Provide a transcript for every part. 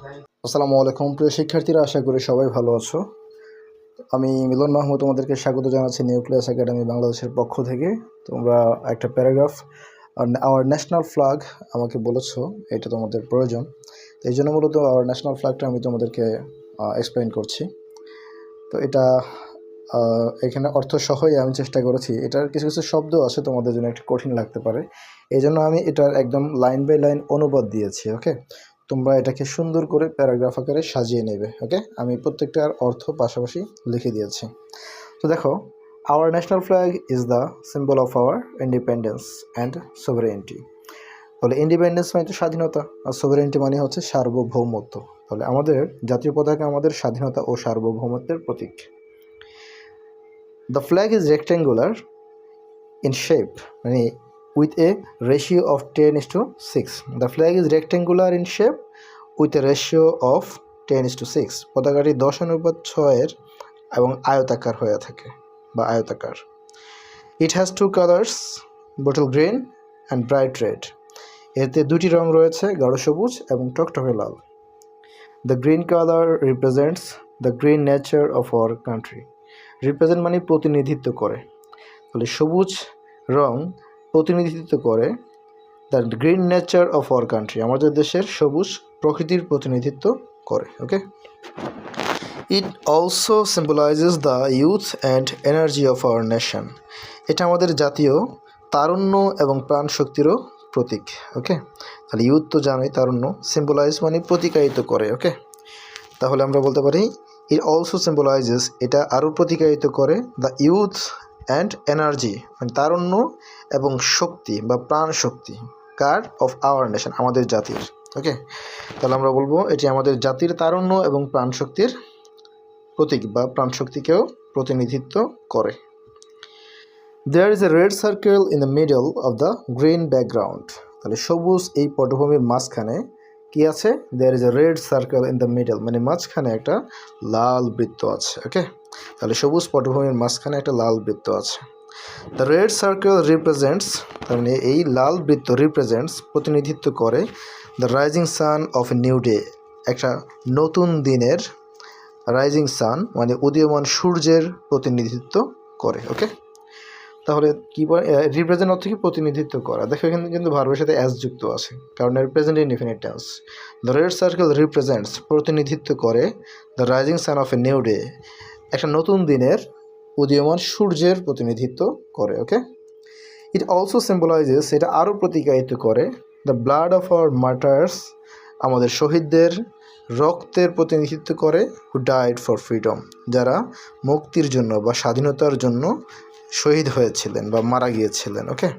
আসসালামু আলাইকুম প্রিয় শিক্ষার্থীরা, আশা করি সবাই ভালো আছো। আমি মিলন মাহমুদ তোমাদেরকে স্বাগত জানাচ্ছি নিউক্লিয়াস একাডেমি বাংলাদেশের পক্ষ থেকে। তোমরা একটা প্যারাগ্রাফ আওয়ার ন্যাশনাল ফ্ল্যাগ আমাকে বলেছো এটা তোমাদের প্রয়োজন, তো এই জন্য মূলত আওয়ার ন্যাশনাল ফ্ল্যাগটা আমি তোমাদেরকে এক্সপ্লেইন করছি। তো এটা এখানে অর্থ সহই আমি চেষ্টা করেছি। এটার কিছু কিছু শব্দ আছে তোমাদের জন্য একটু কঠিন লাগতে পারে, এই জন্য আমি এটার একদম লাইন বাই লাইন অনুবাদ দিয়েছি। ওকে, তোমরা এটাকে সুন্দর করে প্যারাগ্রাফ আকারে সাজিয়ে নেবে। ওকে, আমি প্রত্যেকটার অর্থ পাশাপাশি লিখে দিয়েছি। তো দেখো, hour national flag is the symbol of our independence and sovereignty. তাহলে ইন্ডিপেন্ডেন্স মানে তো স্বাধীনতা, আর সভারেন্টি মানে হচ্ছে সার্বভৌমত্ব। তাহলে আমাদের জাতীয় পতাকা আমাদের স্বাধীনতা ও সার্বভৌমত্বের প্রতীক। The flag is rectangular in shape, with a ratio of 10:6. The flag is rectangular in shape with a ratio of 10:6. পতাকাটি 10:6 এবং আয়তাকার হয়ে থাকে বা আয়তাকার। It has two colors, bottle green and bright red. এতে দুটি রং রয়েছে, গাঢ় সবুজ এবং টকটকে লাল। The green color represents the green nature of our country. Represent মানে প্রতিনিধিত্ব করে, তাহলে সবুজ রং প্রতিনিধিত্ব করে the green nature of our country, আমাদের দেশের সবুজ প্রকৃতির প্রতিনিধিত্ব করে। Okay, it also symbolises the youth and energy of our nation. এটা আমাদের জাতীয় তারুণ্য এবং প্রাণ শক্তিরও প্রতীক। ওকে, তাহলে ইউথ তো জানোই, তারুণ্য, সিম্বলাইজ মানে প্রতিকায়িত করে। ওকে, তাহলে আমরা বলতে পারি ইট অলসো সিম্বলাইজেস, এটা আরও প্রতিকায়িত করে দ্য ইউথ অ্যান্ড এনার্জি মানে তারুণ্য এবং শক্তি বা প্রাণ শক্তি, কার? অফ আওয়ার নেশন, আমাদের জাতির। ওকে, তাহলে আমরা বলবো এটি আমাদের জাতির তারুণ্য এবং প্রাণ শক্তির প্রতীক বা প্রাণ শক্তিকেও প্রতিনিধিত্ব করে। There is a red circle in the middle of the green background. তাহলে সবুজ এই পটভূমির মাঝখানে কি আছে? There is a red circle in the middle, মানে মাঝখানে একটা লাল বৃত্ত আছে। ওকে, তাহলে সবুজ পটভূমির মাঝখানে একটা লাল বৃত্ত আছে। দ্য রেড সার্কেল রিপ্রেজেন্টস, তার মানে এই লাল বৃত্ত রিপ্রেজেন্টস প্রতিনিধিত্ব করে the rising son of a new day, একটা নতুন দিনের, রাইজিং সান মানে উদীয়মান সূর্যের প্রতিনিধিত্ব করে। ওকে, তাহলে কি রিপ্রেজেন্ট অর্থ কি? প্রতিনিধিত্ব করা। দেখো এখানে কিন্তু ভার্বের সাথে অ্যাস যুক্ত আছে, কারণ present indefinite tense. The red circle represents প্রতিনিধিত্ব করে the rising son of a new day, একটা নতুন দিনের উদীয়মান সূর্যের প্রতিনিধিত্ব করে। ওকে, ইট অলসো সিম্বলাইজেস, এটা আরও প্রতিকায়িত করে the blood of our martyrs, আমাদের শহীদদের রক্তের প্রতিনিধিত্ব করে হু ডাইড ফর ফ্রিডম, যারা মুক্তির জন্য বা স্বাধীনতার জন্য শহীদ হয়েছিলেন বা মারা গিয়েছিলেন। ওকে,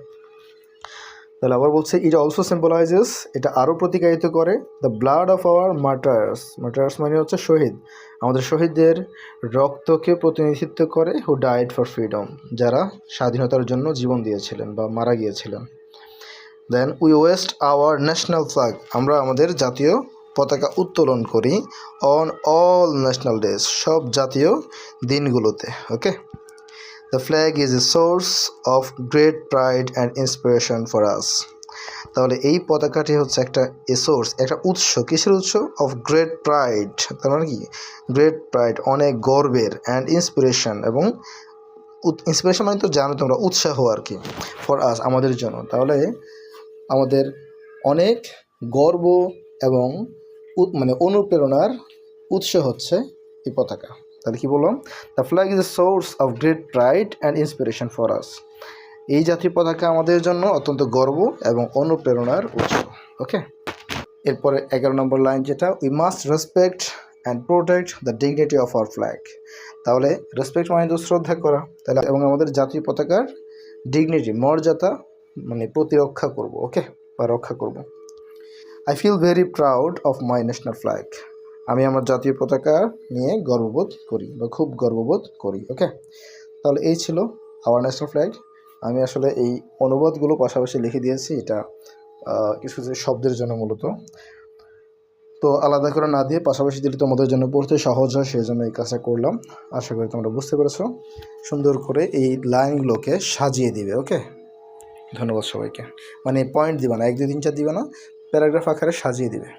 তাহলে আবার বলছে ইট অলসো সিম্বলাইজেস, এটা আরও প্রতিকায়িত করে the blood of our martyrs, martyrs মানে হচ্ছে শহীদ, আমাদের শহীদদের রক্তকে প্রতিনিধিত্ব করে হু ডাইড ফর ফ্রিডম, যারা স্বাধীনতার জন্য জীবন দিয়েছিলেন বা মারা গিয়েছিলেন। Then we waste our national flag, আমরা আমাদের জাতীয় পতাকা উত্তোলন করি অন অল ন্যাশনাল ডেজ, সব জাতীয় দিনগুলোতে। Okay, the flag is a source of great pride and inspiration for us. তাহলে এই পতাকাটি হচ্ছে একটা সোর্স, একটা উৎস, কিসের উৎস? অফ গ্রেট প্রাইড, তার মানে কি? গ্রেট প্রাইড অনেক গর্বের, অ্যান্ড ইন্সপিরেশন, এবং ইন্সপিরেশন মানে তো জানো তোমরা, উৎসাহ আর কি, ফর আস আমাদের জন্য। তাহলে আমাদের অনেক গর্ব এবং অনুপ্রেরণার উৎস হচ্ছে এই পতাকা। তাহলে কি বললাম? The flag is a source of great pride and inspiration for আস, এই জাতীয় পতাকা আমাদের জন্য অত্যন্ত গর্ব এবং অনুপ্রেরণার উৎস। ওকে, এরপরে 11 নম্বর লাইন যেটা, we must respect and protect the dignity of our flag. তাহলে রেসপেক্ট মানে তো শ্রদ্ধা করা, তাহলে এবং আমাদের জাতীয় পতাকার ডিগনিটি, মর্যাদা মানে প্রতিরক্ষা করব। ওকে, বা রক্ষা করব। I feel very proud of my national flag, আমি আমার জাতীয় পতাকা নিয়ে গর্ববোধ করি বা খুব গর্ববোধ করি। ওকে, তাহলে এই ছিল আওয়ার ন্যাশনাল ফ্ল্যাগ। আমি আসলে এই অনুবাদগুলো পাশাপাশি লিখে দিয়েছি, এটা কিছু কিছু শব্দের জন্য মূলত, তো আলাদা করে না দিয়ে পাশাপাশি দিলে তোমাদের জন্য পড়তে সহজ হয়, সেই জন্য এই কাজটা করলাম। আশা করি তোমরা বুঝতে পেরেছো। সুন্দর করে এই লাইনগুলোকে সাজিয়ে দিবে। ওকে, ধন্যবাদ সবাইকে। মানে পয়েন্ট দিবে না, 1 2 3 4 দিবে না, প্যারাগ্রাফ আকারে সাজিয়ে দিবে।